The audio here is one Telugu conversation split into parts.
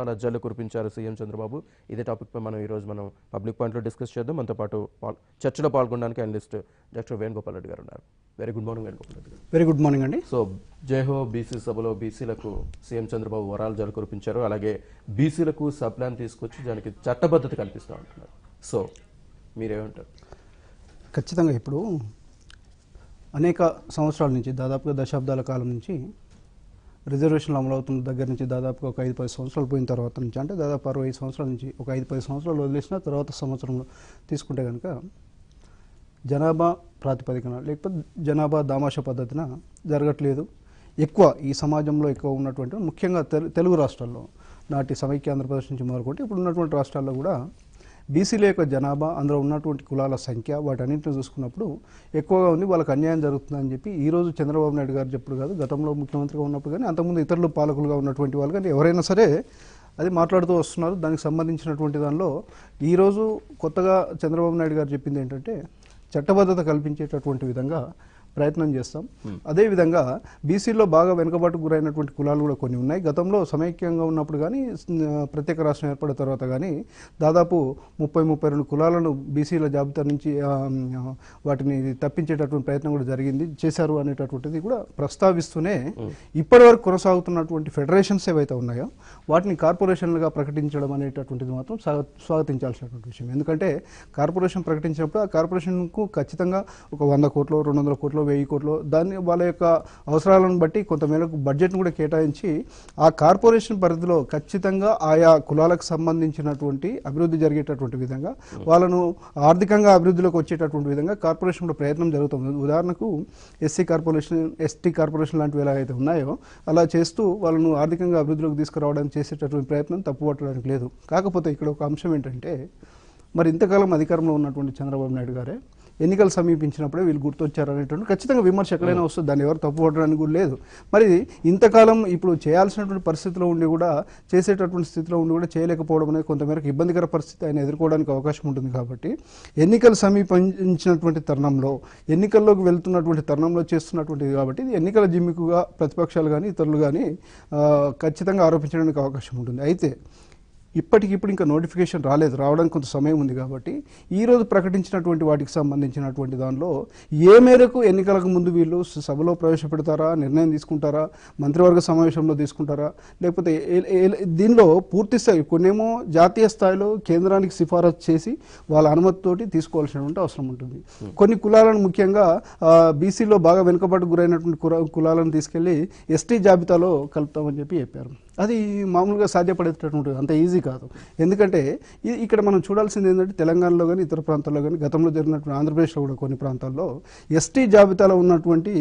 లజ్జలు కురిపించారు సీఎం చంద్రబాబు. ఇదే టాపిక్పై మనం పబ్లిక్ పాయింట్లో డిస్కస్ చేద్దాం. మనతో పాటు చర్చలో పాల్గొనడానికి అనలిస్ట్ డాక్టర్ వేణుగోపాల్ రెడ్డి గారు ఉన్నారు. Very good morning Venugopal Reddy గారు. వెరీ గుడ్ మార్నింగ్ అండి. సో జైహో బీసీ సభలో బీసీలకు సీఎం చంద్రబాబు వరాలు జలు కురిపించారు. అలాగే బీసీలకు సబ్ ప్లాన్ తీసుకొచ్చి దానికి చట్టబద్ధత కల్పిస్తూ ఉంటున్నారు. సో మీరేమంటారు? ఖచ్చితంగా ఇప్పుడు అనేక సంవత్సరాల నుంచి దాదాపుగా దశాబ్దాల కాలం నుంచి రిజర్వేషన్లు అమలవుతున్న దగ్గర నుంచి దాదాపుగా ఒక 5-10 సంవత్సరాలు పోయిన తర్వాత నుంచి అంటే దాదాపు 65 సంవత్సరాల నుంచి ఒక 5-10 సంవత్సరాలు వదిలేసిన తర్వాత సంవత్సరంలో తీసుకుంటే కనుక జనాభా ప్రాతిపదికన లేకపోతే జనాభా దామాషా పద్ధతిన జరగట్లేదు. ఎక్కువ ఈ సమాజంలో ఎక్కువ ఉన్నటువంటి ముఖ్యంగా తెలుగు రాష్ట్రాల్లో నాటి సమైక్య ఆంధ్రప్రదేశ్ నుంచి మొదలుకుంటే ఇప్పుడు ఉన్నటువంటి రాష్ట్రాల్లో కూడా బీసీల యొక్క జనాభా అందులో ఉన్నటువంటి కులాల సంఖ్య వాటన్నింటిని చూసుకున్నప్పుడు ఎక్కువగా ఉంది. వాళ్ళకి అన్యాయం జరుగుతుందని చెప్పి ఈరోజు చంద్రబాబు నాయుడు గారు చెప్పుడు కాదు, గతంలో ముఖ్యమంత్రిగా ఉన్నప్పుడు కానీ అంతకుముందు ఇతరులు పాలకులుగా ఉన్నటువంటి వాళ్ళు కానీ ఎవరైనా సరే అది మాట్లాడుతూ వస్తున్నారు. దానికి సంబంధించినటువంటి దానిలో ఈరోజు కొత్తగా చంద్రబాబు నాయుడు గారు చెప్పింది ఏంటంటే చట్టబద్ధత కల్పించేటటువంటి విధంగా ప్రయత్నం చేస్తాం. అదేవిధంగా బీసీలో బాగా వెనుకబాటుకు గురైనటువంటి కులాలు కూడా కొన్ని ఉన్నాయి. గతంలో సమైక్యంగా ఉన్నప్పుడు కానీ ప్రత్యేక రాష్ట్రం ఏర్పడిన తర్వాత కానీ దాదాపు 30-32 కులాలను బీసీల జాబితా నుంచి వాటిని తప్పించేటటువంటి ప్రయత్నం కూడా చేశారు అనేటటువంటిది కూడా ప్రస్తావిస్తూనే ఇప్పటి వరకు కొనసాగుతున్నటువంటి ఫెడరేషన్స్ ఏవైతే ఉన్నాయో వాటిని కార్పొరేషన్లుగా ప్రకటించడం అనేటటువంటిది మాత్రం స్వాగతించాల్సినటువంటి విషయం. ఎందుకంటే కార్పొరేషన్ ప్రకటించినప్పుడు ఆ కార్పొరేషన్కు ఖచ్చితంగా ఒక 100 కోట్లు 200 కోట్లు 1000 కోట్లు దాన్ని వాళ్ళ యొక్క అవసరాలను బట్టి కొంతమేరకు బడ్జెట్ను కూడా కేటాయించి ఆ కార్పొరేషన్ పరిధిలో ఖచ్చితంగా ఆయా కులాలకు సంబంధించినటువంటి అభివృద్ధి జరిగేటటువంటి విధంగా వాళ్ళను ఆర్థికంగా అభివృద్ధిలోకి వచ్చేటటువంటి విధంగా కార్పొరేషన్ కూడా ప్రయత్నం జరుగుతుంది. ఉదాహరణకు ఎస్సీ కార్పొరేషన్ ఎస్టీ కార్పొరేషన్ లాంటివి ఎలా అయితే ఉన్నాయో అలా చేస్తూ వాళ్ళను ఆర్థికంగా అభివృద్ధిలోకి తీసుకురావడానికి చేసేటటువంటి ప్రయత్నం తప్పుపట్టడానికి లేదు. కాకపోతే ఇక్కడ ఒక అంశం ఏంటంటే మరి ఇంతకాలం అధికారంలో ఉన్నటువంటి చంద్రబాబు నాయుడు గారే ఎన్నికలు సమీపించినప్పుడే వీళ్ళు గుర్తొచ్చారు అనేటువంటి ఖచ్చితంగా విమర్శ ఎక్కడైనా వస్తుంది, దాన్ని ఎవరు తప్పు పట్టడానికి కూడా లేదు. మరి ఇంతకాలం ఇప్పుడు చేయాల్సినటువంటి పరిస్థితిలో ఉండి కూడా చేసేటటువంటి స్థితిలో ఉండి కూడా చేయలేకపోవడం అనేది కొంతమేరకు ఇబ్బందికర పరిస్థితి ఆయన ఎదుర్కోవడానికి అవకాశం ఉంటుంది. కాబట్టి ఎన్నికలు సమీపించినటువంటి తరుణంలో ఎన్నికల్లోకి వెళ్తున్నటువంటి తరుణంలో చేస్తున్నటువంటిది కాబట్టి ఇది ఎన్నికల జిమ్మికుగా ప్రతిపక్షాలు కానీ ఇతరులు కానీ ఖచ్చితంగా ఆరోపించడానికి అవకాశం ఉంటుంది. అయితే ఇప్పటికిప్పుడు ఇంకా నోటిఫికేషన్ రావడానికి కొంత సమయం ఉంది. కాబట్టి ఈరోజు ప్రకటించినటువంటి వాటికి సంబంధించినటువంటి దానిలో ఏ మేరకు ఎన్నికలకు ముందు వీళ్ళు సభలో ప్రవేశపెడతారా, నిర్ణయం తీసుకుంటారా, మంత్రివర్గ సమావేశంలో తీసుకుంటారా, లేకపోతే దీనిలో పూర్తి స్థాయి కొన్నేమో జాతీయ స్థాయిలో కేంద్రానికి సిఫారసు చేసి వాళ్ళ అనుమతితోటి తీసుకోవాల్సినటువంటి అవసరం ఉంటుంది. కొన్ని కులాలను ముఖ్యంగా బీసీలో బాగా వెనుకబాటు గురైనటువంటి కులాలను తీసుకెళ్లి ఎస్టీ జాబితాలో కలుపుతామని చెప్పారు. అది మామూలుగా సాధ్యపడేటటువంటి అంత ఈజీ కాదు. ఎందుకంటే ఇక్కడ మనం చూడాల్సింది ఏంటంటే తెలంగాణలో కానీ ఇతర ప్రాంతాల్లో కానీ గతంలో జరిగినటువంటి ఆంధ్రప్రదేశ్లో కూడా కొన్ని ప్రాంతాల్లో ఎస్టీ జాబితాలో ఉన్నటువంటి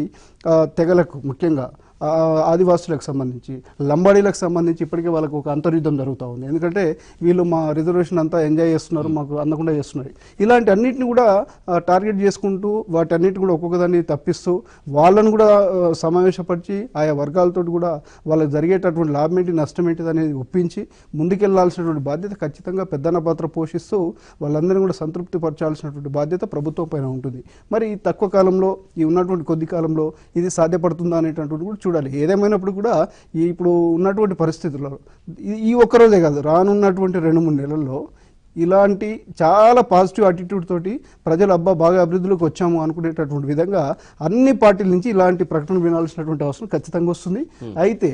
తెగలకు ముఖ్యంగా ఆదివాసులకు సంబంధించి లంబాడీలకు సంబంధించి ఇప్పటికే వాళ్ళకు ఒక అంతర్యుద్ధం జరుగుతూ ఉంది. ఎందుకంటే వీళ్ళు మా రిజర్వేషన్ అంతా ఎంజాయ్ చేస్తున్నారు, మాకు అందకుండా చేస్తున్నారు. ఇలాంటి అన్నింటిని కూడా టార్గెట్ చేసుకుంటూ వాటన్నిటిని కూడా ఒక్కొక్కదాన్ని తప్పిస్తూ వాళ్ళను కూడా సమావేశపరిచి ఆయా వర్గాలతో కూడా వాళ్ళకి జరిగేటటువంటి లాభం ఏంటి నష్టం ఏంటిది అనేది ఒప్పించి ముందుకెళ్లాల్సినటువంటి బాధ్యత ఖచ్చితంగా పెద్దన్న పాత్ర పోషిస్తూ వాళ్ళందరినీ కూడా సంతృప్తి పరచాల్సినటువంటి బాధ్యత ప్రభుత్వం పైన ఉంటుంది. మరి తక్కువ కాలంలో ఈ ఉన్నటువంటి కొద్ది కాలంలో ఇది సాధ్యపడుతుందా అనేటటువంటి కూడా చూడాలి. ఏదేమైనప్పుడు కూడా ఇప్పుడు ఉన్నటువంటి పరిస్థితుల్లో ఈ ఒక్కరోజే కాదు, రానున్నటువంటి 2-3 నెలల్లో ఇలాంటి చాలా పాజిటివ్ అటిట్యూడ్ తోటి ప్రజలు బాగా అభివృద్ధిలోకి వచ్చాము అనుకునేటటువంటి విధంగా అన్ని పార్టీల నుంచి ఇలాంటి ప్రకటన వినాల్సినటువంటి అవసరం ఖచ్చితంగా వస్తుంది. అయితే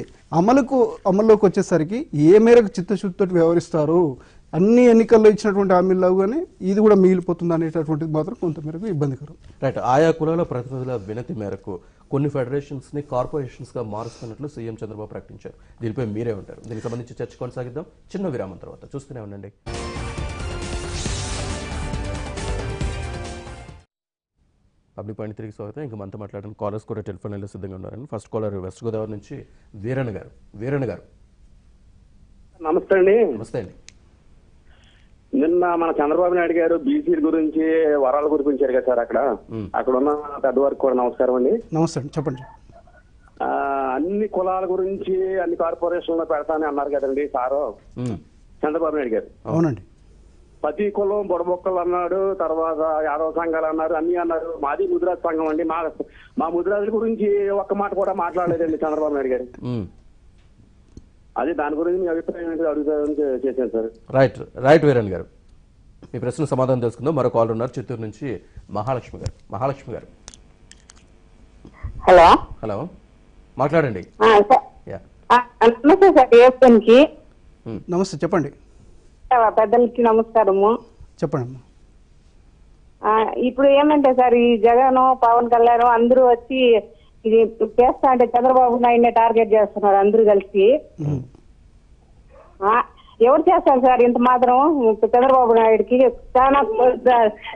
అమల్లోకి వచ్చేసరికి ఏ మేరకు చిత్తశుద్ధితో వ్యవహరిస్తారు, అన్ని ఎన్నికల్లో ఇచ్చినటువంటి హామీలాగానే ఇది కూడా మిగిలిపోతుంది అనేటటువంటిది మాత్రం కొంతమేరకు ఇబ్బందికరం. రైట్. ఆయా కులాల ప్రతినిధుల వినతి మేరకు కొన్ని ఫెడరేషన్స్ని కార్పొరేషన్స్గా మారుస్తున్నట్లు సీఎం చంద్రబాబు ప్రకటించారు. దీనిపై మీరే ఉంటారు. దీనికి సంబంధించి చర్చ కొనసాగిద్దాం చిన్న విరామం తర్వాత. చూస్తూనే ఉండండి. పబ్లిక్ పాయింట్ తిరిగి స్వాగతం. ఇంకా మనతో మాట్లాడడానికి కాలర్స్ కూడా టెలిఫోన్ లైన్లో సిద్ధంగా ఉన్నారని. ఫస్ట్ కాలర్ వెస్ట్ గోదావరి నుంచి వీరన్న గారు. నమస్తే అండి. నమస్తే అండి. నిన్న మన చంద్రబాబు నాయుడు గారు బీసీ గురించి వరాలు కురిపించారు కదా సార్. అక్కడ ఉన్న పెద్దవారికి కూడా నమస్కారం అండి. నమస్తే అండి, చెప్పండి. అన్ని కులాల గురించి అన్ని కార్పొరేషన్లో పెడతానని అన్నారు కదండి సారు చంద్రబాబు నాయుడు గారు. అవునండి. ప్రతి కులం బుడబొక్కలు అన్నాడు, తర్వాత యాదవ సంఘాలు అన్నారు, అన్ని అన్నారు. మాది ముదిరాజ్ సంఘం అండి. మా ముదిరాజుల గురించి ఒక్క మాట కూడా మాట్లాడలేదండి చంద్రబాబు నాయుడు గారు. అది దాని గురించి మీ అభిప్రాయం ఏంటి అడుగుతారని చేశాను సార్. రైట్ వీరన్ గారు, మీ ప్రశ్న సమాధానం తెలుసుకుందాం. మరో కాల్ ఉన్నారు చిత్తూరు నుంచి మహాలక్ష్మి గారు. హలో మాట్లాడండి. నమస్తే సార్. ఏఎఫ్ఎన్కి నమస్తే, చెప్పండి. పెద్దలకి నమస్కారము. చెప్పండి. ఇప్పుడు ఏమంటే సార్, ఈ జగన్ పవన్ కళ్యాణ్ అందరూ వచ్చి ఇది చేస్తా అంటే చంద్రబాబు నాయుడిని టార్గెట్ చేస్తున్నారు అందరూ కలిసి. ఎవరు చేస్తారు సార్ ఇంత మాత్రం? చంద్రబాబు నాయుడికి చాలా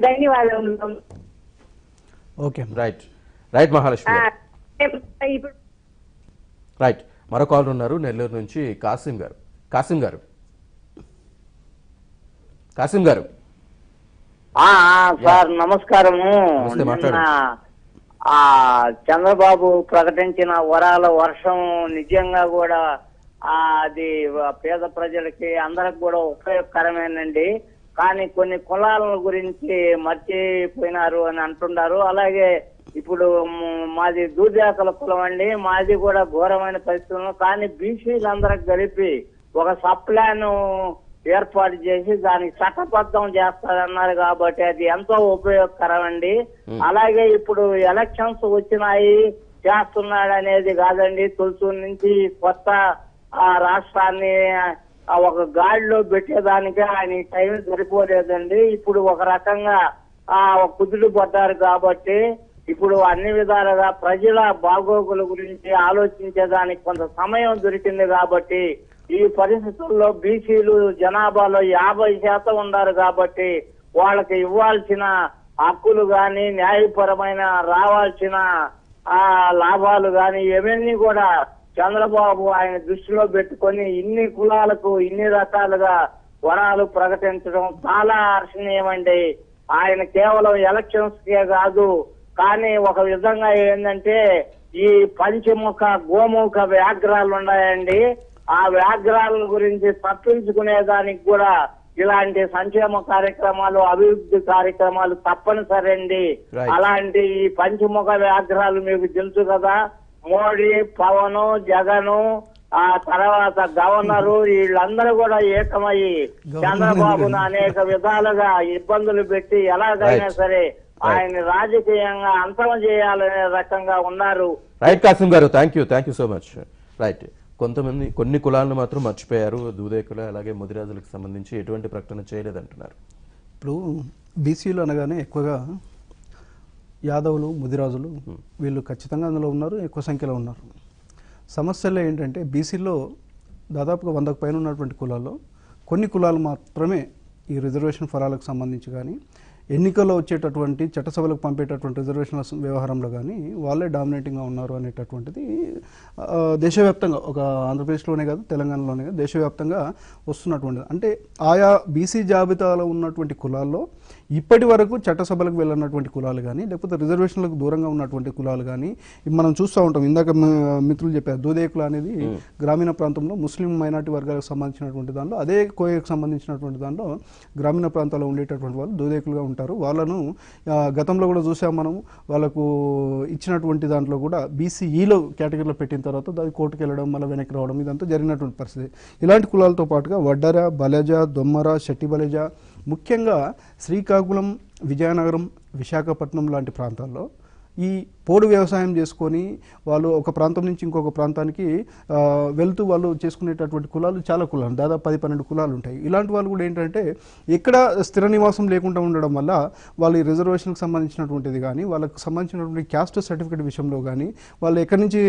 ధన్యవాదాలు. ఓకే, రైట్ మహాలక్ష్మి గారు. ఇప్పుడు రైట్, మరో కాల్ ఉన్నారు నెల్లూరు నుంచి కాసిం గారు. సార్ నమస్కారము. నిన్న చంద్రబాబు ప్రకటించిన వరాల వర్షం నిజంగా కూడా అది పేద ప్రజలకి అందరికి కూడా ఉపయోగకరమేనండి. కానీ కొన్ని కులాల గురించి మర్చిపోయినారు అని అంటున్నారు. అలాగే ఇప్పుడు మాది దూదేకల కులం అండి, మాది కూడా ఘోరమైన పరిస్థితులు. కానీ బీసీలందరికి కలిపి ఒక సప్లాన్ ఏర్పాటు చేసి దానికి చట్టబద్ధం చేస్తారన్నారు కాబట్టి అది ఎంతో ఉపయోగకరం అండి. అలాగే ఇప్పుడు ఎలక్షన్స్ వచ్చినాయి చేస్తున్నాడు అనేది కాదండి, తొలుసూరు నుంచి కొత్త రాష్ట్రాన్ని ఒక గాడిలో పెట్టేదానికి ఆయన టైం సరిపోలేదండి. ఇప్పుడు ఒక రకంగా కుదురు పడ్డారు కాబట్టి ఇప్పుడు అన్ని విధాలుగా ప్రజల బాగోగుల గురించి ఆలోచించేదానికి కొంత సమయం దొరికింది కాబట్టి ఈ పరిస్థితుల్లో బీసీలు జనాభాలో 50% ఉన్నారు కాబట్టి వాళ్ళకి ఇవ్వాల్సిన హక్కులు గాని న్యాయపరమైన రావాల్సిన లాభాలు గాని ఇవన్నీ కూడా చంద్రబాబు ఆయన దృష్టిలో పెట్టుకొని ఇన్ని కులాలకు ఇన్ని రకాలుగా వరాలు ప్రకటించడం చాలా హర్షణీయమండి. ఆయన కేవలం ఎలక్షన్స్ కే కాదు, కానీ ఒక విధంగా ఏంటంటే ఈ పంచముఖ గోముఖ వ్యాఘ్రాలు ఉన్నాయండి. ఆ వ్యాఘ్రాల గురించి తప్పించుకునే దానికి కూడా ఇలాంటి సంక్షేమ కార్యక్రమాలు అభివృద్ధి కార్యక్రమాలు తప్పనిసరి అండి. అలాంటి ఈ పంచముఖ వ్యాఘ్రాలు మీకు తెలుసు కదా, మోడీ, పవన్, జగన్, ఆ తర్వాత గవర్నరు వీళ్ళందరూ కూడా ఏకమయ్యి చంద్రబాబును అనేక విధాలుగా ఇబ్బందులు పెట్టి ఎలాగైనా సరే ఆయన రాజకీయంగా అంతం చేయాలనే రకంగా ఉన్నారు. రైట్ కాసిం గారు, thank you so much. Right, కొన్ని కులాలను మాత్రం మర్చిపోయారు. దూదేకుల అలాగే ముదిరాజులకు సంబంధించి ఎటువంటి ప్రకటన చేయలేదంటున్నారు. ఇప్పుడు బీసీలు అనగానే ఎక్కువగా యాదవులు, ముదిరాజులు వీళ్ళు ఖచ్చితంగా అందులో ఉన్నారు, ఎక్కువ సంఖ్యలో ఉన్నారు. సమస్యలో ఏంటంటే బీసీలో దాదాపుగా 100కు పైన ఉన్నటువంటి కులాల్లో కొన్ని కులాలు మాత్రమే ఈ రిజర్వేషన్ ఫలాలకు సంబంధించి కానీ ఎన్నికల్లో వచ్చేటటువంటి చట్టసభలకు పంపేటటువంటి రిజర్వేషన్ల వ్యవహారంలో కానీ వాళ్ళే డామినేటింగ్గా ఉన్నారు అనేటటువంటిది దేశవ్యాప్తంగా, ఒక ఆంధ్రప్రదేశ్లోనే కాదు తెలంగాణలోనే కాదు దేశవ్యాప్తంగా వస్తున్నటువంటిది. అంటే ఆయా బీసీ జాబితాలో ఉన్నటువంటి కులాల్లో ఇప్పటి వరకు చట్టసభలకు వెళ్ళినటువంటి కులాలు కానీ లేకపోతే రిజర్వేషన్లకు దూరంగా ఉన్నటువంటి కులాలు కానీ మనం చూస్తూ ఉంటాం. ఇందాక మిత్రులు చెప్పారు దూదే కుల అనేది గ్రామీణ ప్రాంతంలో ముస్లిం మైనార్టీ వర్గాలకు సంబంధించినటువంటి దానిలో, అదే కోయకు సంబంధించినటువంటి దానిలో గ్రామీణ ప్రాంతాల్లో ఉండేటటువంటి వాళ్ళు దూదేకులుగా ఉంటారు. వాళ్ళను గతంలో కూడా చూసాం మనం. వాళ్ళకు ఇచ్చినటువంటి దాంట్లో కూడా బీసీఈలో కేటగిరీలో పెట్టిన తర్వాత దాని కోర్టుకు వెళ్ళడం మళ్ళీ వెనక్కి రావడం ఇదంతా జరిగినటువంటి పరిస్థితి. ఇలాంటి కులాలతో పాటుగా వడ్డర, బలజ, దొమ్మర, శెట్టి బలజ, ముఖ్యంగా శ్రీకాకుళం, విజయనగరం, విశాఖపట్నం లాంటి ప్రాంతాల్లో ఈ పోడు వ్యవసాయం చేసుకొని వాళ్ళు ఒక ప్రాంతం నుంచి ఇంకొక ప్రాంతానికి వెళ్తూ వాళ్ళు చేసుకునేటటువంటి కులాలు చాలా కులాలు, దాదాపు 10-12 కులాలు ఉంటాయి. ఇలాంటి వాళ్ళు కూడా ఏంటంటే ఎక్కడ స్థిర నివాసం లేకుండా ఉండడం వల్ల వాళ్ళు ఈ రిజర్వేషన్కి సంబంధించినటువంటిది కానీ వాళ్ళకి సంబంధించినటువంటి క్యాస్ట్ సర్టిఫికేట్ విషయంలో కానీ వాళ్ళు ఎక్కడి నుంచి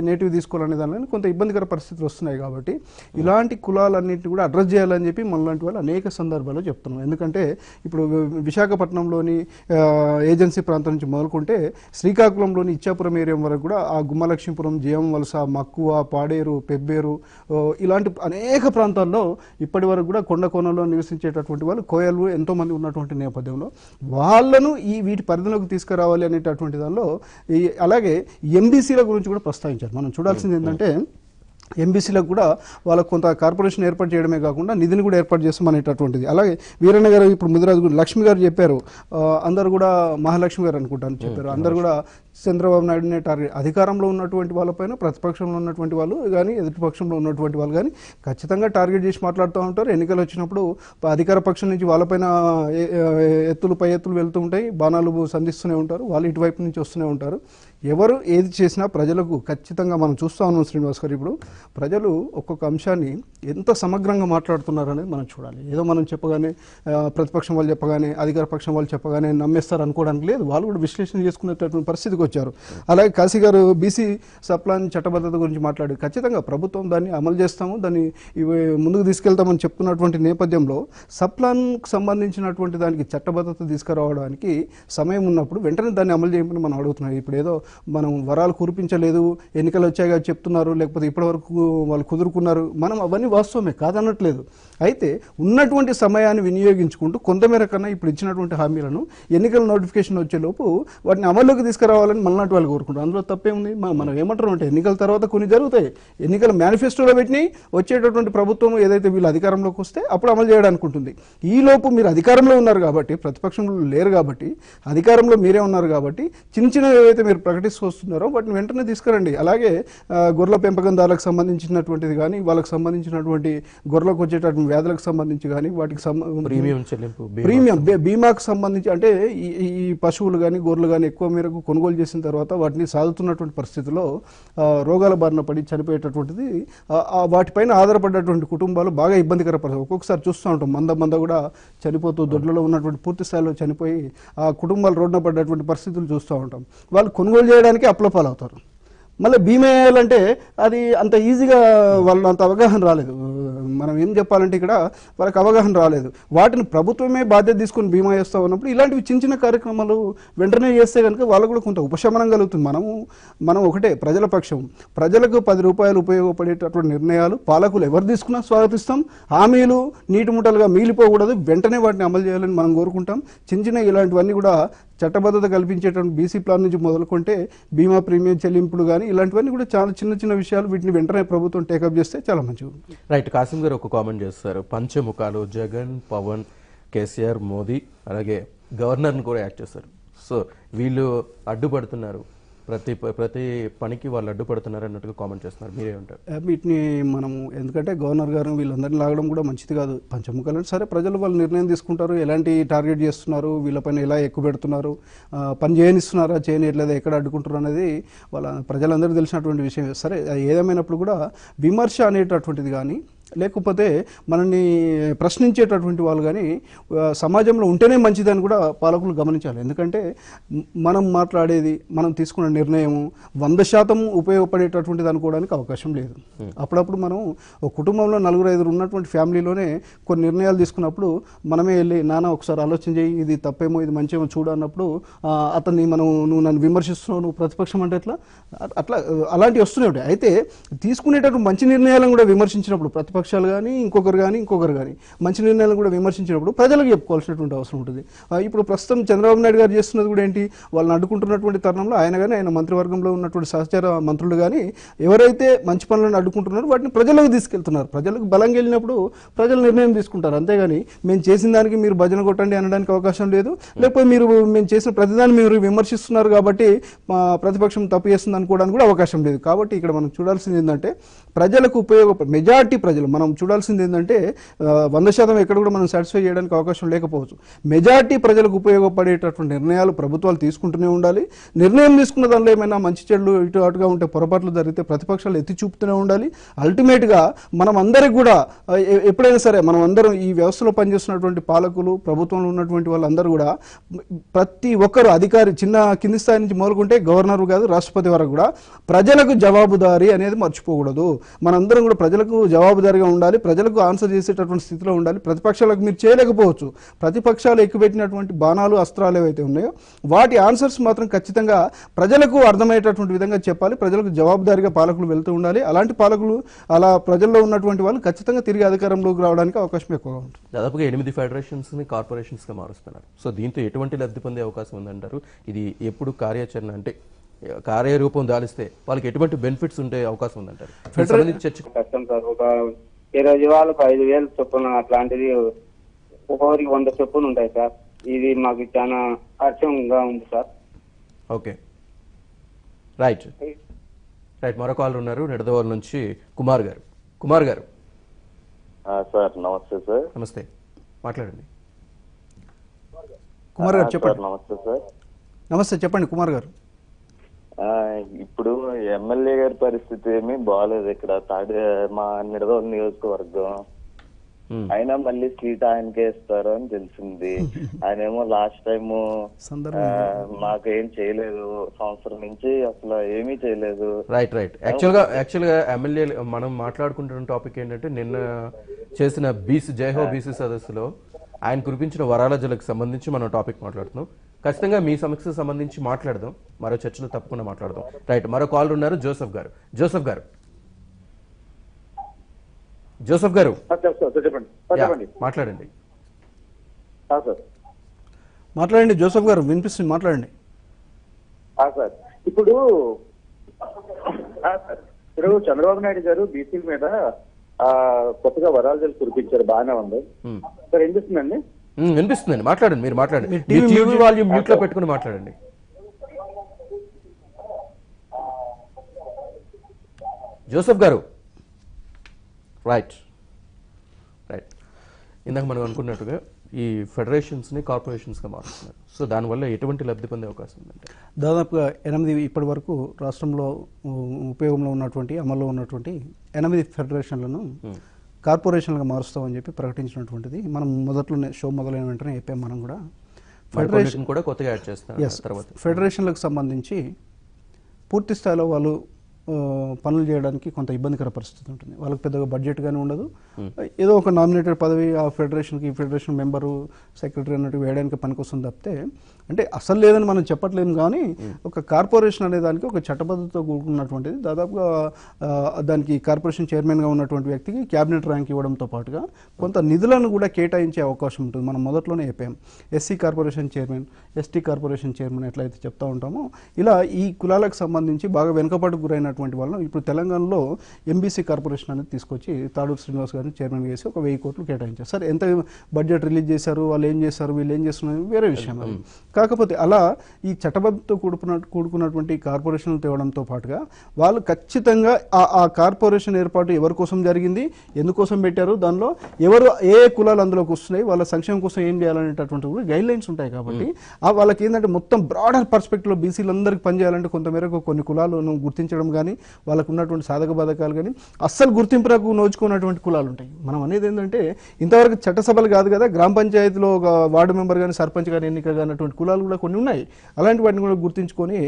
నేటివ్ తీసుకోవాలనే దానిలో కొంత ఇబ్బందికర పరిస్థితులు వస్తున్నాయి. కాబట్టి ఇలాంటి కులాలన్నింటినీ కూడా అడ్రస్ చేయాలని చెప్పి మనలాంటి వాళ్ళు అనేక సందర్భాల్లో చెప్తున్నాం. ఎందుకంటే ఇప్పుడు విశాఖపట్నంలోని ఏజెన్సీ ప్రాంతం నుంచి మొదలుకుంటే శ్రీకాకుళంలోని ఇచ్చాపురం ఏరియా వరకు కూడా ఆ గుమ్మలక్ష్మీపురం, జీవం వలస, మక్కువ, పాడేరు, పెబ్బేరు ఇలాంటి అనేక ప్రాంతాల్లో ఇప్పటి వరకు కూడా కొండ కోనలో నివసించేటటువంటి వాళ్ళు కోయలు ఎంతోమంది ఉన్నటువంటి నేపథ్యంలో వాళ్ళను వీటి పరిధిలోకి తీసుకురావాలి అనేటటువంటి దానిలో అలాగే ఎంబీసీల గురించి కూడా ప్రస్తావించారు. మనం చూడాల్సింది ఏంటంటే ఎంబీసీలకు కూడా వాళ్ళకు కొంత కార్పొరేషన్ ఏర్పాటు చేయడమే కాకుండా నిధిని కూడా ఏర్పాటు చేస్తామనేటటువంటిది. అలాగే వీరన్న గారు ఇప్పుడు ముదిరాజు లక్ష్మి గారు చెప్పారు, అందరు కూడా మహాలక్ష్మి గారు అనుకుంటాను చెప్పారు, అందరు కూడా చంద్రబాబు నాయుడునే టార్గెట్. అధికారంలో ఉన్నటువంటి వాళ్ళపైన ప్రతిపక్షంలో ఉన్నటువంటి వాళ్ళు కానీ ఎదుటిపక్షంలో ఉన్నటువంటి వాళ్ళు కానీ ఖచ్చితంగా టార్గెట్ చేసి మాట్లాడుతూ ఉంటారు. ఎన్నికలు వచ్చినప్పుడు అధికార పక్షం నుంచి వాళ్ళపైన ఎత్తులు పై ఎత్తులు వెళ్తూ ఉంటాయి, బాణాలు సంధిస్తూనే ఉంటారు, వాళ్ళు ఇటువైపు నుంచి వస్తూనే ఉంటారు. ఎవరు ఏది చేసినా ప్రజలకు ఖచ్చితంగా మనం చూస్తూ ఉన్నాం శ్రీనివాస్ గారు. ఇప్పుడు ప్రజలు ఒక్కొక్క అంశాన్ని ఎంత సమగ్రంగా మాట్లాడుతున్నారు అనేది మనం చూడాలి. ఏదో మనం చెప్పగానే ప్రతిపక్షం వాళ్ళు చెప్పగానే అధికార పక్షం వాళ్ళు చెప్పగానే నమ్మేస్తారు అనుకోవడానికి లేదు. వాళ్ళు కూడా విశ్లేషణ చేసుకునేటటువంటి పరిస్థితికి వచ్చారు. అలాగే కాశీ గారు బీసీ సప్లాన్ చట్టబద్ధత గురించి మాట్లాడి ఖచ్చితంగా ప్రభుత్వం దాన్ని అమలు చేస్తాము, దాన్ని ముందుకు తీసుకెళ్తామని చెప్తున్నటువంటి నేపథ్యంలో సప్లాన్కు సంబంధించినటువంటి దానికి చట్టబద్ధత తీసుకురావడానికి సమయం ఉన్నప్పుడు వెంటనే దాన్ని అమలు చేయమని మనం అడుగుతున్నాం. ఇప్పుడు ఏదో మనం వరాలు కురిపించలేదు, ఎన్నికలు వచ్చాయిగా చెప్తున్నారు, లేకపోతే ఇప్పటివరకు వాళ్ళు కుదురుకున్నారు, మనం అవన్నీ వాస్తవమే కాదనట్లేదు. అయితే ఉన్నటువంటి సమయాన్ని వినియోగించుకుంటూ కొంతమేర కన్నా ఇప్పుడు ఇచ్చినటువంటి హామీలను ఎన్నికల నోటిఫికేషన్ వచ్చేలోపు వాటిని అమల్లోకి తీసుకురావాలని మళ్ళీ వాళ్ళు కోరుకుంటారు. అందులో తప్పేముంది? మనం ఏమంటారు అంటే ఎన్నికల తర్వాత కొన్ని జరుగుతాయి, ఎన్నికల మేనిఫెస్టోలో పెట్టినాయి, వచ్చేటటువంటి ప్రభుత్వం ఏదైతే వీళ్ళు అధికారంలోకి వస్తే అప్పుడు అమలు చేయడానికి ఉంటుంది. ఈలోపు మీరు అధికారంలో ఉన్నారు కాబట్టి, ప్రతిపక్షంలో లేరు కాబట్టి, అధికారంలో మీరే ఉన్నారు కాబట్టి చిన్న చిన్నవి ఏవైతే మీరు ప్రకటిస్తూ వాటిని వెంటనే తీసుకురండి. అలాగే గొర్రెల పెంపకందారులకు సంబంధించినటువంటిది కానీ, వాళ్ళకి సంబంధించినటువంటి గొర్రెలకు వచ్చేటటువంటి వ్యాధులకు సంబంధించి కానీ, వాటికి ప్రీమియం బీమాకు సంబంధించి అంటే ఈ పశువులు కానీ గొర్రెలు కానీ ఎక్కువ మేరకు కొనుగోలు చేసిన తర్వాత వాటిని సాగుతున్నటువంటి పరిస్థితుల్లో రోగాల బారిన పడి చనిపోయేటటువంటిది వాటిపైన ఆధారపడ్డటువంటి కుటుంబాలు బాగా ఇబ్బందికర పరిస్థితి. ఒక్కొక్కసారి చూస్తూ ఉంటాం మంద కూడా చనిపోతూ దొడ్లలో ఉన్నటువంటి పూర్తి స్థాయిలో చనిపోయి ఆ కుటుంబాలు రోడ్డున పడ్డటువంటి పరిస్థితులు చూస్తూ ఉంటాం. వాళ్ళు కొనుగోలు చేయడానికి అప్లపాలవుతారు. మళ్ళీ బీమా వేయాలంటే అది అంత ఈజీగా వాళ్ళు అంత అవగాహన రాలేదు. మనం ఏం చెప్పాలంటే ఇక్కడ వాళ్ళకి అవగాహన రాలేదు. వాటిని ప్రభుత్వమే బాధ్యత తీసుకొని బీమా చేస్తూ ఉన్నప్పుడు ఇలాంటివి చిన్న చిన్న కార్యక్రమాలు వెంటనే చేస్తే కనుక వాళ్ళకు కూడా కొంత ఉపశమనం కలుగుతుంది. మనం ఒకటే ప్రజల పక్షం, ప్రజలకు 10 రూపాయలు ఉపయోగపడేటటువంటి నిర్ణయాలు పాలకులు ఎవరు తీసుకున్నా స్వాగతిస్తాం. హామీలు నీటి ముట్టలుగా మిగిలిపోకూడదు, వెంటనే వాటిని అమలు చేయాలని మనం కోరుకుంటాం. చిన్న ఇలాంటివన్నీ కూడా చట్టబద్ధత కల్పించేటువంటి బీసీ ప్లాన్ నుంచి మొదలుకుంటే బీమా ప్రీమియం చెల్లింపులు కానీ ఇలాంటివన్నీ కూడా చాలా చిన్న విషయాలు, వీటిని వెంటనే ప్రభుత్వం టేకప్ చేస్తే చాలా మంచిది. రైట్. కాసిం గారు ఒక కామెంట్ చేస్తారు, పంచముఖాలు జగన్, పవన్, కేసీఆర్, మోదీ అలాగే గవర్నర్ని కూడా యాక్ట్ చేస్తారు. సో వీళ్ళు అడ్డుపడుతున్నారు, ప్రతి పనికి వాళ్ళు అడ్డుపడుతున్నారు అన్నట్టుగా కామెంట్ చేస్తున్నారు. మీరేమంటారు? వీటిని మనము ఎందుకంటే గవర్నర్ గారు వీళ్ళందరినీ లాగడం కూడా మంచిది కాదు. పంచముఖాలు సరే ప్రజలు వాళ్ళు నిర్ణయం తీసుకుంటారు, ఎలాంటి టార్గెట్ చేస్తున్నారు, వీళ్ళపైన ఎలా ఎక్కువ పెడుతున్నారు, పని చేయనిస్తున్నారా చేయనియట్లేదా, ఎక్కడ అడ్డుకుంటారు అనేది వాళ్ళ ప్రజలందరూ తెలిసినటువంటి విషయం. సరే ఏదేమైనప్పుడు కూడా విమర్శ అనేటటువంటిది కానీ లేకపోతే మనల్ని ప్రశ్నించేటటువంటి వాళ్ళు కానీ సమాజంలో ఉంటేనే మంచిదని కూడా పాలకులు గమనించాలి. ఎందుకంటే మనం మాట్లాడేది, మనం తీసుకున్న నిర్ణయం 100% ఉపయోగపడేటటువంటిది అనుకోవడానికి అవకాశం లేదు. అప్పుడప్పుడు మనం ఒక కుటుంబంలో 4-5 ఉన్నటువంటి ఫ్యామిలీలోనే కొన్ని నిర్ణయాలు తీసుకున్నప్పుడు మనమే వెళ్ళి నాన్న ఒకసారి ఆలోచన చేయి, ఇది తప్పేమో ఇది మంచేమో చూడు అన్నప్పుడు అతన్ని నువ్వు నన్ను విమర్శిస్తున్నావు, నువ్వు ప్రతిపక్షం అంటే అట్లా అలాంటివి వస్తూనే ఉంటాయి. అయితే తీసుకునేటటువంటి మంచి నిర్ణయాలను కూడా విమర్శించినప్పుడు ప్రతిపక్షాలు కానీ ఇంకొకరు కానీ మంచి నిర్ణయాలను కూడా విమర్శించినప్పుడు ప్రజలకు చెప్పుకోవాల్సినటువంటి అవసరం ఉంటుంది. ఇప్పుడు ప్రస్తుతం చంద్రబాబు నాయుడు గారు చేస్తున్నది కూడా ఏంటి, వాళ్ళని అడ్డుకుంటున్నటువంటి తరుణంలో ఆయన మంత్రివర్గంలో ఉన్నటువంటి సహచర మంత్రులు కానీ ఎవరైతే మంచి పనులను అడ్డుకుంటున్నారో వాటిని ప్రజలకు తీసుకెళ్తున్నారు. ప్రజలకు బలంగా వెళ్ళినప్పుడు ప్రజలు నిర్ణయం తీసుకుంటారు. అంతేగాని మేము చేసిన దానికి మీరు భజన కొట్టండి అనడానికి అవకాశం లేదు. లేకపోతే మేము చేసిన ప్రతిదాన్ని మీరు విమర్శిస్తున్నారు కాబట్టి ప్రతిపక్షం తప్పు చేస్తుంది అనుకోవడానికి కూడా అవకాశం లేదు. కాబట్టి ఇక్కడ మనం చూడాల్సింది ఏంటంటే ప్రజలకు మెజారిటీ ప్రజలు మనం చూడాల్సింది ఏంటంటే 100% ఎక్కడ కూడా మనం సాటిస్ఫై చేయడానికి అవకాశం లేకపోవచ్చు. మెజారిటీ ప్రజలకు ఉపయోగపడేటటువంటి నిర్ణయాలు ప్రభుత్వాలు తీసుకుంటూనే ఉండాలి. నిర్ణయం తీసుకున్న దానిలో ఏమైనా మంచి చెడులు ఇటు అటుగా ఉంటే పొరపాట్లు జరిగితే ప్రతిపక్షాలు ఎత్తి చూపుతూనే ఉండాలి. అల్టిమేట్గా మనం అందరికి కూడా ఎప్పుడైనా సరే మనం అందరం ఈ వ్యవస్థలో పనిచేస్తున్నటువంటి పాలకులు, ప్రభుత్వంలో ఉన్నటువంటి వాళ్ళందరూ కూడా ప్రతి ఒక్కరు అధికారి కింది స్థాయి నుంచి మొదలుకుంటే గవర్నర్ కాదు రాష్ట్రపతి వరకు కూడా ప్రజలకు జవాబుదారీ అనేది మర్చిపోకూడదు. మనందరం కూడా ప్రజలకు జవాబుదారీగా ఉండాలి, ప్రజలకు ఆన్సర్ చేసేటటువంటి స్థితిలో ఉండాలి. ప్రతిపక్షాలకు మీరు చేయలేకపోవచ్చు. ప్రతిపక్షాలు ఎక్కుపెట్టినటువంటి బాణాలు, అస్త్రాలు ఏవైతే ఉన్నాయో వాటి ఆన్సర్స్ మాత్రం ఖచ్చితంగా ప్రజలకు అర్థమయ్యేటటువంటి విధంగా చెప్పాలి. ప్రజలకు జవాబుదారీగా పాలకులు వెళ్తూ ఉండాలి. అలాంటి పాలకులు అలా ప్రజల్లో ఉన్నటువంటి వాళ్ళు ఖచ్చితంగా తిరిగి అధికారంలోకి రావడానికి అవకాశం ఎక్కువగా ఉంటుంది. దాదాపుగా 8 ఫెడరేషన్స్ ని కార్పొరేషన్స్ గా మారుస్తున్నారు. సో దీంతో ఎటువంటి లబ్ధి పొందే అవకాశం ఉందంటారు? ఇది ఎప్పుడు కార్యాచరణ అంటే కార్యరూపం దాలిస్తే వాళ్ళకి ఎటువంటి బెనిఫిట్స్ ఉండే అవకాశం ఉందంటారు? కష్టం సార్. ఒక 20 జీవాలకు 5,000 చొప్పున అట్లాంటిది ఒక్కొక్కరికి 100 చొప్పున ఉంటాయి సార్. ఇది మాకు చాలా కష్టంగా ఉంది సార్. ఓకే. రైట్ రైట్ మరో కాల్ ఉన్నారు నిడదవోలు నుంచి కుమార్ గారు. సార్ నమస్తే సార్. నమస్తే, మాట్లాడండి. కుమార్ గారు చెప్పండి. నమస్తే సార్. నమస్తే, చెప్పండి కుమార్ గారు. ఇప్పుడు ఎమ్మెల్యే గారి పరిస్థితి ఏమీ బాగాలేదు ఇక్కడ మా నిడదవోలు నియోజకవర్గం. అయినా మళ్ళీ సీట్ ఆయనకే ఇస్తారు అని తెలిసింది. ఆయనేమో లాస్ట్ టైం మాకేం చేయలేదు, సంవత్సరం నుంచి అసలు ఏమీ చేయలేదు. రైట్ యాక్చువల్గా ఎమ్మెల్యే మనం మాట్లాడుకుంటున్న టాపిక్ ఏంటంటే నిన్న చేసిన జైహో బీసీ సదస్సులో ఆయన కురిపించిన వరాల జలకు సంబంధించి మనం టాపిక్ మాట్లాడుతున్నాం. ఖచ్చితంగా మీ సమస్యకు సంబంధించి మాట్లాడదాం, మరో చర్చలో తప్పకుండా మాట్లాడదాం. రైట్, మరో కాల్ ఉన్నారు జోసెఫ్ గారు. చెప్పండి. మాట్లాడండి. మాట్లాడండి జోసెఫ్ గారు, వినిపిస్తుంది, మాట్లాడండి. సార్ ఇప్పుడు చంద్రబాబు నాయుడు గారు బీసీల మీద కొత్తగా వరాలు కురిపించారు, బాగానే ఉంది సార్. వినిపిస్తుందండి? వినిపిస్తుందండి, మాట్లాడండి. మీరు మాట్లాడండి, టీవీ వాల్యూమ్ మ్యూట్ లో పెట్టుకుని మాట్లాడండి. జోసెఫ్ గారు, రైట్ ఇందాక మనం అనుకున్నట్టుగా ఈ ఫెడరేషన్స్ని కార్పొరేషన్స్గా మారుస్తున్నారు. సో దానివల్ల ఎటువంటి లబ్ధి పొందే అవకాశం ఉందంటే దాదాపుగా 8 ఇప్పటి వరకు రాష్ట్రంలో ఉపయోగంలో ఉన్నటువంటి అమల్లో ఉన్నటువంటి 8 ఫెడరేషన్లను కార్పొరేషన్లుగా మారుస్తామని చెప్పి ప్రకటించినటువంటిది మనం మొదట్లోనే షో మొదలైన వెంటనే చెప్పాం. మనం కూడా ఫెడరేషన్ కూడా కొత్తగా యాడ్ చేస్తాం. ఫెడరేషన్లకు సంబంధించి పూర్తి స్థాయిలో వాళ్ళు పనులు చేయడానికి కొంత ఇబ్బందికర పరిస్థితి ఉంటుంది. వాళ్ళకి పెద్దగా బడ్జెట్ కానీ ఉండదు. ఏదో ఒక నామినేటెడ్ పదవి ఆ ఫెడరేషన్కి ఫెడరేషన్ మెంబరు సెక్రటరీ అన్నట్టు వేయడానికి పనికొస్తుంది తప్పితే, అంటే అసలు లేదని మనం చెప్పట్లేము. కానీ ఒక కార్పొరేషన్ అనే దానికి ఒక చట్టబద్ధతతో కూడుకున్నటువంటిది. దాదాపుగా దానికి కార్పొరేషన్ చైర్మన్గా ఉన్నటువంటి వ్యక్తికి క్యాబినెట్ ర్యాంక్ ఇవ్వడంతో పాటుగా కొంత నిధులను కూడా కేటాయించే అవకాశం ఉంటుంది. మనం మొదట్లోనే చెప్పాం, SC corporation chairman, ST corporation chairman ఎట్లయితే చెప్తా ఉంటామో, ఇలా ఈ కులాలకు సంబంధించి బాగా వెనుకబాటుకు గురైనటువంటి వాళ్ళు ఇప్పుడు తెలంగాణలో ఎంబీసీ కార్పొరేషన్ అనేది తీసుకొచ్చి తాడూరు శ్రీనివాస్ గారిని చైర్మన్ చేసి ఒక 1000 కోట్లు కేటాయించారు. సరే, ఎంత బడ్జెట్ రిలీజ్ చేశారు, వాళ్ళు ఏం చేస్తారు, వీళ్ళు ఏం చేస్తున్నారు వేరే విషయం. కాకపోతే అలా ఈ చట్టబద్ధతో కూడుకున్నటువంటి కార్పొరేషన్లు తేవడంతో పాటుగా వాళ్ళు ఖచ్చితంగా ఆ కార్పొరేషన్ ఏర్పాటు ఎవరి కోసం జరిగింది, ఎందుకోసం పెట్టారు, దానిలో ఎవరు ఏ కులాలు అందులోకి వస్తున్నాయి, వాళ్ళ సంక్షేమం కోసం ఏం చేయాలనేటటువంటి కూడా గైడ్ లైన్స్ ఉంటాయి. కాబట్టి వాళ్ళకి ఏంటంటే మొత్తం బ్రాడర్ పర్స్పెక్టివ్లో బీసీలందరికీ పనిచేయాలంటే కొంతమేరకు కొన్ని కులాలను గుర్తించడం కానీ, వాళ్ళకు ఉన్నటువంటి సాధక బాధకాలు కానీ, అస్సలు గుర్తింపులకు నోచుకున్నటువంటి కులాలు ఉంటాయి. మనం అనేది ఏంటంటే ఇంతవరకు చట్టసభలు కాదు కదా, గ్రామ పంచాయతీలో ఒక వార్డు మెంబర్ కానీ సర్పంచ్ కానీ ఎన్నిక కానటువంటి కులాలు కూడా కొన్ని ఉన్నాయి. అలాంటి వాటిని కూడా గుర్తించుకొని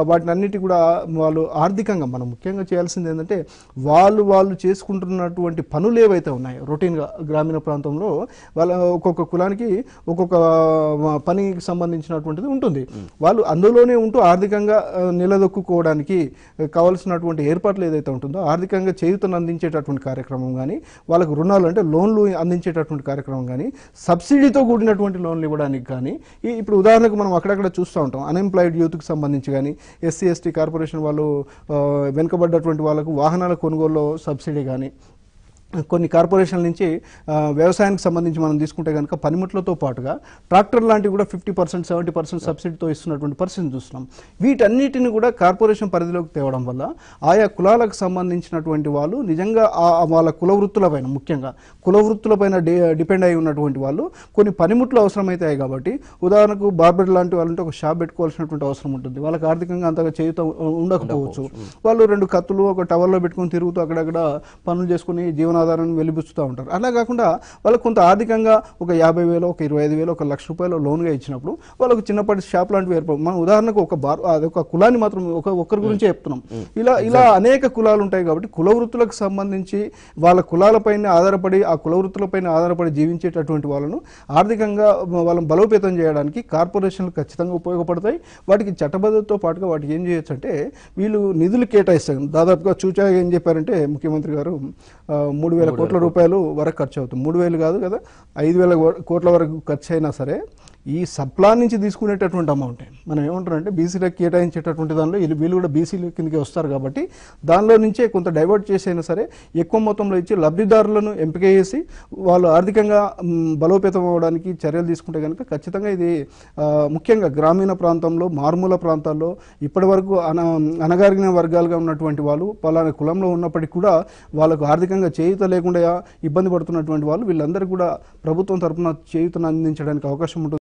వాటిని అన్నిటి కూడా వాళ్ళు ఆర్థికంగా మనం ముఖ్యంగా చేయాల్సింది ఏంటంటే వాళ్ళు చేసుకుంటున్నటువంటి పనులు ఏవైతే ఉన్నాయో రొటీన్గా గ్రామీణ ప్రాంతంలో వాళ్ళ ఒక్కొక్క కులానికి ఒక్కొక్క పనికి సంబంధించినటువంటిది ఉంటుంది. వాళ్ళు అందులోనే ఉంటూ ఆర్థికంగా నిలదొక్కుకోవడానికి కావాల్సినటువంటి ఏర్పాట్లు ఏదైతే ఉంటుందో ఆర్థికంగా చేయూతను అందించేటటువంటి కార్యక్రమం కానీ, వాళ్ళకు రుణాలు అంటే లోన్లు అందించేటటువంటి కార్యక్రమం కానీ, సబ్సిడీతో కూడినటువంటి లోన్లు ఇవ్వడానికి కానీ, ఇప్పుడు ఉదాహరణకు మనం అక్కడక్కడ చూస్తూ ఉంటాం అన్ఎంప్లాయిడ్ యూత్కి సంబంధించి కానీ, ఎస్సీ ఎస్టీ కార్పొరేషన్ వాళ్ళు వెనుకబడ్డటువంటి వాళ్ళకు వాహనాల కొనుగోలులో సబ్సిడీ కానీ, కొన్ని కార్పొరేషన్ల నుంచి వ్యవసాయానికి సంబంధించి మనం తీసుకుంటే కనుక పనిముట్లతో పాటుగా ట్రాక్టర్ లాంటివి కూడా 50%, 70% సబ్సిడీతో ఇస్తున్నటువంటి పరిస్థితిని చూస్తున్నాం. వీటన్నిటిని కూడా కార్పొరేషన్ పరిధిలోకి తేవడం వల్ల ఆయా కులాలకు సంబంధించినటువంటి వాళ్ళు నిజంగా వాళ్ళ కుల వృత్తులపైన, ముఖ్యంగా కుల వృత్తులపైన డిపెండ్ అయి ఉన్నటువంటి వాళ్ళు కొన్ని పనిముట్లు అవసరమవుతాయి. కాబట్టి ఉదాహరణకు బార్బర్ లాంటి వాళ్ళంటే ఒక షాప్ పెట్టుకోవాల్సినటువంటి అవసరం ఉంటుంది. వాళ్ళకి ఆర్థికంగా అంతగా చేయుత ఉండకపోవచ్చు. వాళ్ళు 2 కత్తులు ఒక టవర్లో పెట్టుకొని తిరుగుతూ అక్కడక్కడ పనులు చేసుకుని జీవనాధారాన్ని వెలిబుచ్చుతూ ఉంటారు. అలా కాకుండా వాళ్ళకు కొంత ఆర్థికంగా ఒక 50,000, ఒక 25,000, ఒక ₹1,00,000 లోన్గా ఇచ్చినప్పుడు వాళ్ళకు చిన్నపాటి షాప్ లాంటివి ఏర్పడు. మనం ఉదాహరణకు ఒక కులాన్ని మాత్రం ఒక్కరి గురించే చెప్తున్నాం. ఇలా అనేక కులాలు ఉంటాయి. కాబట్టి కుల వృత్తులకు సంబంధించి వాళ్ళ కులాలపైన ఆధారపడి, ఆ కుల వృత్తులపైన ఆధారపడి జీవించేటటువంటి వాళ్ళను ఆర్థికంగా వాళ్ళని బలోపేతం చేయడానికి కార్పొరేషన్లు ఖచ్చితంగా ఉపయోగపడతాయి. వాటికి చట్టబద్ధతతో పాటుగా వాటికి ఏం చేయొచ్చు అంటే వీళ్ళు నిధులు కేటాయిస్తారు. దాదాపుగా చూచాగా ఏం చెప్పారంటే ముఖ్యమంత్రి గారు 3,000 కోట్ల రూపాయలు వరకు ఖర్చు అవుతుంది. 3,000 కాదు కదా, 5,000 కోట్ల వరకు ఖర్చు అయినా సరే ఈ సబ్ప్లాన్ నుంచి తీసుకునేటటువంటి అమౌంటే మనం ఏమంటారంటే బీసీలకు కేటాయించేటటువంటి దానిలో వీళ్ళు కూడా బీసీల కిందకి వస్తారు కాబట్టి దానిలో నుంచే కొంత డైవర్ట్ చేసైనా సరే ఎక్కువ మొత్తంలో ఇచ్చి లబ్ధిదారులను ఎంపిక చేసి వాళ్ళు ఆర్థికంగా బలోపేతం అవ్వడానికి చర్యలు తీసుకుంటే కనుక ఖచ్చితంగా ఇది ముఖ్యంగా గ్రామీణ ప్రాంతంలో మారుమూల ప్రాంతాల్లో ఇప్పటి వరకు అణగారిన వర్గాలుగా ఉన్నటువంటి వాళ్ళు పలానా కులంలో ఉన్నప్పటికీ కూడా వాళ్ళకు ఆర్థికంగా చేయూత లేకుండా ఇబ్బంది పడుతున్నటువంటి వాళ్ళు వీళ్ళందరికీ కూడా ప్రభుత్వం తరఫున చేయూతను అందించడానికి అవకాశం ఉంటుంది.